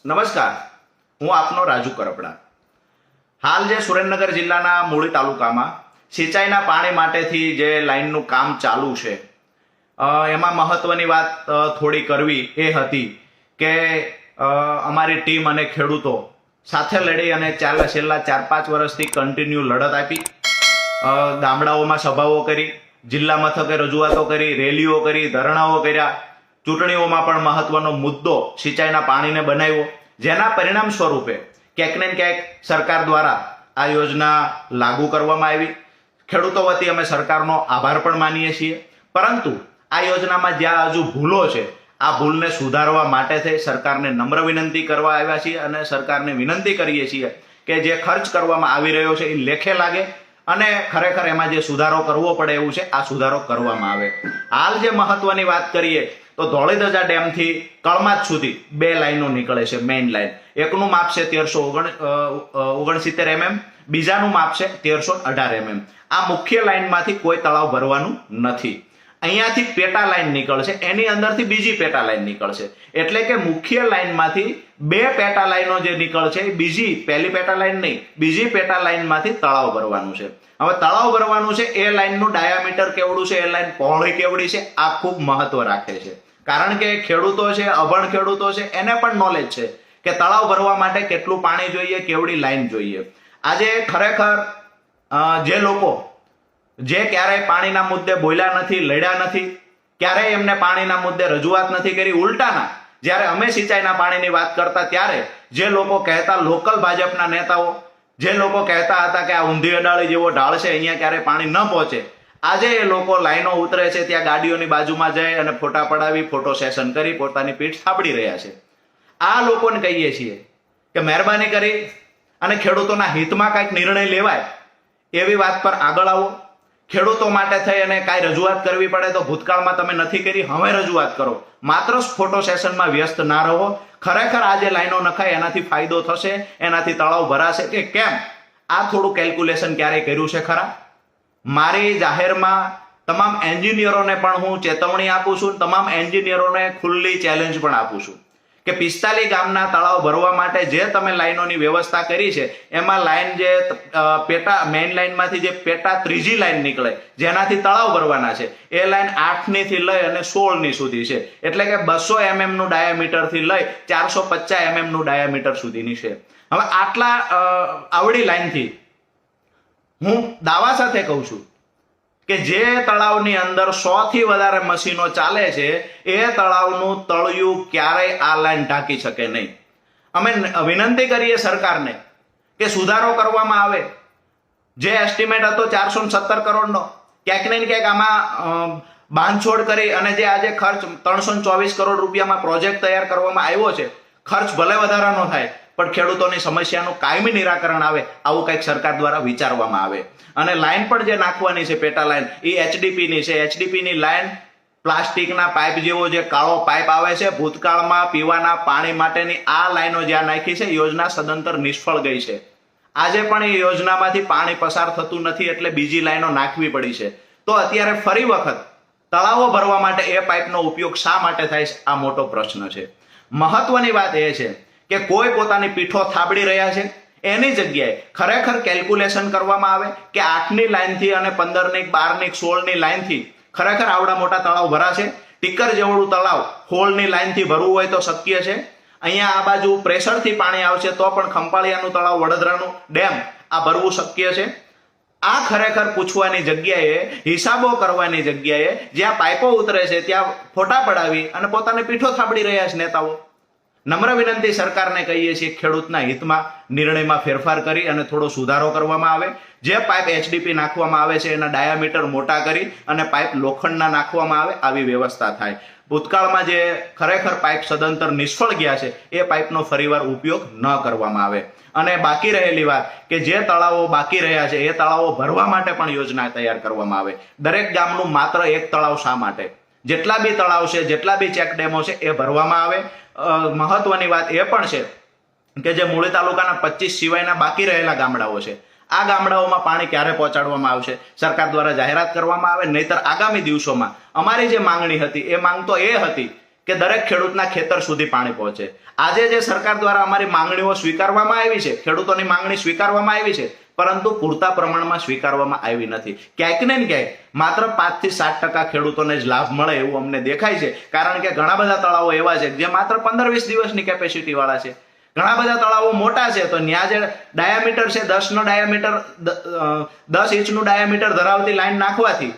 નમસ્કાર, હું આપનો રાજુ કરપડા. હાલ જે સુરેન્દ્રનગર જિલ્લાના મૂળી તાલુકામાં સિંચાઈના પાણી માટેથી જે લાઈનનું કામ ચાલુ છે, એમાં મહત્વની વાત થોડી કરવી એ હતી કે અમારી ટીમ અને ખેડૂતો સાથે લડી અને છેલ્લા 4-5 વર્ષથી કન્ટિન્યુ લડત આપી. ગામડાઓમાં સભાઓ કરી, જિલ્લા મથકે રજૂઆતો કરી, રેલીઓ કરી, ધરણાઓ કર્યા. ચૂંટણીઓમાં પણ મહત્વનો મુદ્દો સિંચાઈના પાણીને બનાવ્યો, જેના પરિણામ સ્વરૂપે ક્યાંક ને ક્યાંક સરકાર દ્વારા આ યોજના લાગુ કરવામાં આવી. ખેડૂતો વતી અમે સરકારનો આભાર પણ માનીએ છીએ. પરંતુ આ યોજનામાં જ્યાં હજુ ભૂલો છે, આ ભૂલને સુધારવા માટે થઈ સરકારને નમ્ર વિનંતી કરવા આવ્યા છીએ અને સરકારને વિનંતી કરીએ છીએ કે જે ખર્ચ કરવામાં આવી રહ્યો છે એ લેખે લાગે અને ખરેખર એમાં જે સુધારો કરવો પડે એવું છે આ સુધારો કરવામાં આવે. હાલ જે મહત્વની વાત કરીએ તો ધોળીધજા ડેમથી કળમાદ સુધી 2 લાઈનો નીકળે છે. મેઇન લાઈન એકનું માપ છે 1369 mm, બીજાનું માપ છે 1318 mm. આ મુખ્ય લાઈનમાંથી કોઈ તળાવ ભરવાનું નથી. અહીંયાથી પેટા લાઈન નીકળશે, એની અંદરથી બીજી પેટા લાઈન નીકળશે. એટલે કે મુખ્ય લાઈનમાંથી 2 પેટા લાઈનો જે નીકળશે પહેલી પેટા લાઈન નહીં, બીજી પેટા લાઈનમાંથી તળાવ ભરવાનું છે. હવે તળાવ ભરવાનું છે એ લાઈનનું ડાયામીટર કેવડું છે, એ લાઈન પહોળી કેવડી છે, આ ખૂબ મહત્વ રાખે છે. કારણ કે ખેડૂતો છે, અભણ ખેડૂતો છે, એને પણ નોલેજ છે કે તળાવ ભરવા માટે કેટલું પાણી જોઈએ, કેવડી લાઈન જોઈએ. આજે ખરેખર જે લોકો જે ક્યારેય પાણીના મુદ્દે બોલ્યા નથી, લડ્યા નથી, ક્યારેય એમને પાણીના મુદ્દે રજૂઆત નથી કરી, ઉલટાના જ્યારે અમે સિંચાઈના પાણીની વાત કરતા ત્યારે જે લોકો કહેતા, લોકલ ભાજપના નેતાઓ જે લોકો કહેતા હતા કે આ ઊંધી અડાળી જેવો ઢાળ છે, અહીંયા ક્યારેય પાણી ન પહોંચે, આજે એ લોકો લાઈનો ઉતરે છે, ત્યાં ગાડીઓની બાજુમાં જઈ અને ફોટા પડાવી, ફોટો સેશન કરી પોતાની પીઠ થાબડી રહ્યા છે. આ લોકોને કહીએ છીએ કે મહેરબાની કરી અને ખેડૂતોના હિતમાં કાંઈક નિર્ણય લેવાય એવી વાત પર આગળ આવો. ખેડૂતો માટે થઈ અને કાંઈ રજૂઆત કરવી પડે તો ભૂતકાળમાં તમે નથી કરી, હવે રજૂઆત કરો. માત્ર ફોટો સેશનમાં વ્યસ્ત ના રહો. ખરેખર આ જે લાઈનો નખાય એનાથી ફાયદો થશે, એનાથી તળાવ ભરાશે કે કેમ, આ થોડું કેલ્ક્યુલેશન ક્યારેય કર્યું છે ખરા? મારી જાહેરમાં તમામ એન્જિનિયરોને પણ હું ચેતવણી આપું છું, તમામ એન્જિનિયરોને ખુલ્લી ચેલેન્જ પણ આપું છું કે 45 ગામના તળાવ ભરવા માટે જે તમે લાઈનોની વ્યવસ્થા કરી છે એમાં લાઈન જે મેઇન લાઈનમાંથી જે પેટા ત્રીજી લાઈન નીકળે જેનાથી તળાવ ભરવાના છે એ લાઈન 8ની થી લઈ અને 16ની સુધી છે. એટલે કે 200 mm નું ડાયામીટર થી લઈ 450 mm નું ડાયામીટર સુધીની છે. હવે આવડી લાઈનથી હું દાવા સાથે કહું છું કે જે તળાવની અંદર 100 થી વધારે મશીનો ચાલે છે એ તળાવનું તળિયું ક્યારેય આ લાઈન ઢાંકી શકે નહીં. અમે વિનંતી કરીએ સરકારને કે સુધારો કરવામાં આવે. જે એસ્ટિમેટ હતો 417 કરોડનો, ક્યાંક ને ક્યાંક આમાં બાંધછોડ કરી અને જે આજે ખર્ચ 324 કરોડ રૂપિયામાં પ્રોજેક્ટ તૈયાર કરવામાં આવ્યો છે, ખર્ચ ભલે વધારાનો થાય પણ ખેડૂતોની સમસ્યાનું કાયમી નિરાકરણ આવે, આવું કંઈક સરકાર દ્વારા વિચારવામાં આવે. અને લાઈન પણ જે નાખવાની છે પેટા લાઈન એ HDPની છે. HDPની લાઈન પ્લાસ્ટિકના પાઇપ જેવો જે કાળો પાઇપ આવે છે, ભૂતકાળમાં પીવાના પાણી માટેની આ લાઈનો જ્યાં નાખી છે યોજના સદંતર નિષ્ફળ ગઈ છે. આજે પણ એ યોજનામાંથી પાણી પસાર થતું નથી એટલે બીજી લાઈનો નાખવી પડી છે. તો અત્યારે ફરી વખત તળાવો ભરવા માટે એ પાઇપનો ઉપયોગ શા માટે થાય છે, આ મોટો પ્રશ્ન છે. મહત્વની વાત એ છે કે કોઈ પોતાની પીઠો થાબડી રહ્યા છે, એની જગ્યાએ ખરેખર કેલ્ક્યુલેશન કરવામાં આવે કે 8ની લાઈનથી અને 15ની, 12ની, 16ની લાઈનથી ખરેખર આવડા મોટા તળાવ ભરાશે. ટીકર જેવડું તળાવ 16ની લાઈનથી ભરવું હોય તો શક્ય છે. અહીંયા આ બાજુ પ્રેશરથી પાણી આવશે તો પણ ખંપાળિયાનું તળાવ, વડોદરાનું ડેમ આ ભરવું શક્ય છે. આ ખરેખર પૂછવાની જગ્યાએ, હિસાબો કરવાની જગ્યાએ જ્યાં પાઇપો ઉતરે છે ત્યાં ફોટા પડાવી અને પોતાની પીઠો થાબડી રહ્યા છે નેતાઓ. નમ્ર વિનંતી સરકારને કહીએ છીએ ખેડૂતના હિતમાં નિર્ણયમાં ફેરફાર કરી અને થોડો સુધારો કરવામાં આવે. જે પાઇપ HDP નાખવામાં આવે છે એના ડાયામીટર મોટા કરી અને પાઇપ લોખંડના નાખવામાં આવે, આવી વ્યવસ્થા થાય. ભૂતકાળમાં જે ખરેખર પાઇપ સદંતર નિષ્ફળ ગયા છે એ પાઇપનો ફરીવાર ઉપયોગ ન કરવામાં આવે. અને બાકી રહેલી વાત કે જે તળાવો બાકી રહ્યા છે એ તળાવો ભરવા માટે પણ યોજના તૈયાર કરવામાં આવે. દરેક ગામનું માત્ર એક તળાવ શા માટે? જેટલા બી તળાવ છે, જેટલા બી ચેક ડેમો છે એ ભરવામાં આવે. મહત્વની વાત એ પણ છે કે જે મૂળી તાલુકાના 25 સિવાયના બાકી રહેલા ગામડાઓ છે, આ ગામડાઓમાં પાણી ક્યારે પહોંચાડવામાં આવશે, સરકાર દ્વારા જાહેરાત કરવામાં આવે. નહીતર આગામી દિવસોમાં અમારી જે માંગણી હતી એ માંગ તો એ હતી કે દરેક ખેડૂતના ખેતર સુધી પાણી પહોંચે. આજે જે સરકાર દ્વારા અમારી માંગણીઓ સ્વીકારવામાં આવી છે, ખેડૂતોની માંગણી સ્વીકારવામાં આવી છે, પરંતુ પૂરતા પ્રમાણમાં સ્વીકારવામાં આવી નથી. ક્યાંક ને ક્યાંક માત્ર 5 થી 7% ખેડૂતોને જ લાભ મળે એવું અમને દેખાય છે, કારણ કે ઘણા બધા તળાવો એવા છે જે માત્ર 15-20 દિવસની કેપેસિટી વાળા છે. ઘણા બધા તળાવો મોટા છે, તો ત્યાં જે ડાયામીટર છે 10 ઇંચનું ડાયામીટર ધરાવતી લાઈન નાખવાથી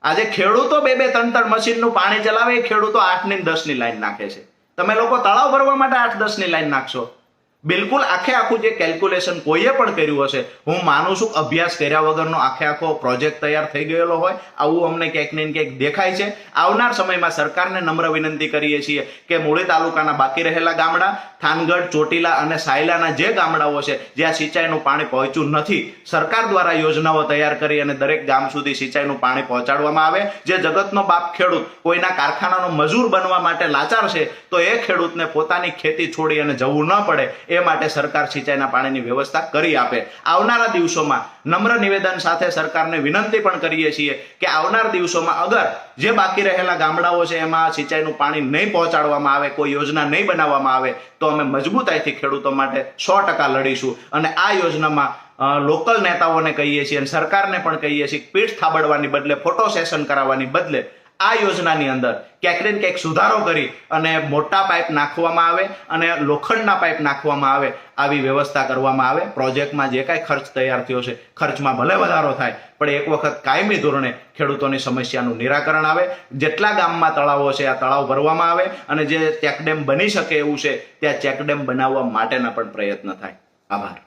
આજે ખેડૂતો 2-3 મશીનનું પાણી ચલાવે, ખેડૂતો 8 ની 10 ની લાઈન નાખે છે. તમે લોકો તળાવ ભરવા માટે 8-10 ની લાઈન નાખશો? બિલકુલ આખું જે કેલ્ક્યુલેશન કોઈએ પણ કર્યું હશે, હું માનું છું અભ્યાસ કર્યા વગરનો આખો પ્રોજેક્ટ તૈયાર થઈ ગયેલો હોય, આવું અમને ક્યાંક ને ક્યાંક દેખાય છે. આવનાર સમયમાં સરકારને નમ્ર વિનંતી કરીએ છીએ કે મૂળી તાલુકાના બાકી રહેલા ગામડા, થાનગઢ, ચોટીલા અને સાયલાના જે ગામડાઓ છે જ્યાં સિંચાઈનું પાણી પહોંચ્યું નથી, સરકાર દ્વારા યોજનાઓ તૈયાર કરી અને દરેક ગામ સુધી સિંચાઈનું પાણી પહોંચાડવામાં આવે. જે જગતનો બાપ ખેડૂત કોઈના કારખાનાનો મજૂર બનવા માટે લાચાર છે, તો એ ખેડૂતને પોતાની ખેતી છોડી અને જવું ન પડે એ માટે સરકાર સિંચાઈના પાણીની વ્યવસ્થા કરી આપે. આવનારા દિવસોમાં નમ્ર નિવેદન સાથે સરકારને વિનંતી પણ કરીએ છીએ કે આવનાર દિવસોમાં અગર જે બાકી રહેલા ગામડાઓ છે એમાં સિંચાઈનું પાણી નહીં પહોંચાડવામાં આવે, કોઈ યોજના નહીં બનાવવામાં આવે, તો અમે મજબૂતાઈથી ખેડૂતો માટે 100% લડીશું. અને આ યોજનામાં લોકલ નેતાઓને કહીએ છીએ અને સરકારને પણ કહીએ છીએ કે પીઠ થાબડવાની બદલે, ફોટો સેશન કરાવવાની બદલે આ યોજનાની અંદર ક્યાંક ને ક્યાંક સુધારો કરી અને મોટા પાઇપ નાખવામાં આવે અને લોખંડના પાઇપ નાખવામાં આવે, આવી વ્યવસ્થા કરવામાં આવે. પ્રોજેક્ટમાં જે કાંઈ ખર્ચ તૈયાર થયો છે, ખર્ચમાં ભલે વધારો થાય, પણ એક વખત કાયમી ધોરણે ખેડૂતોની સમસ્યાનું નિરાકરણ આવે. જેટલા ગામમાં તળાવો છે આ તળાવ ભરવામાં આવે અને જે ચેકડેમ બની શકે એવું છે ત્યાં ચેકડેમ બનાવવા માટેના પણ પ્રયત્ન થાય. આભાર.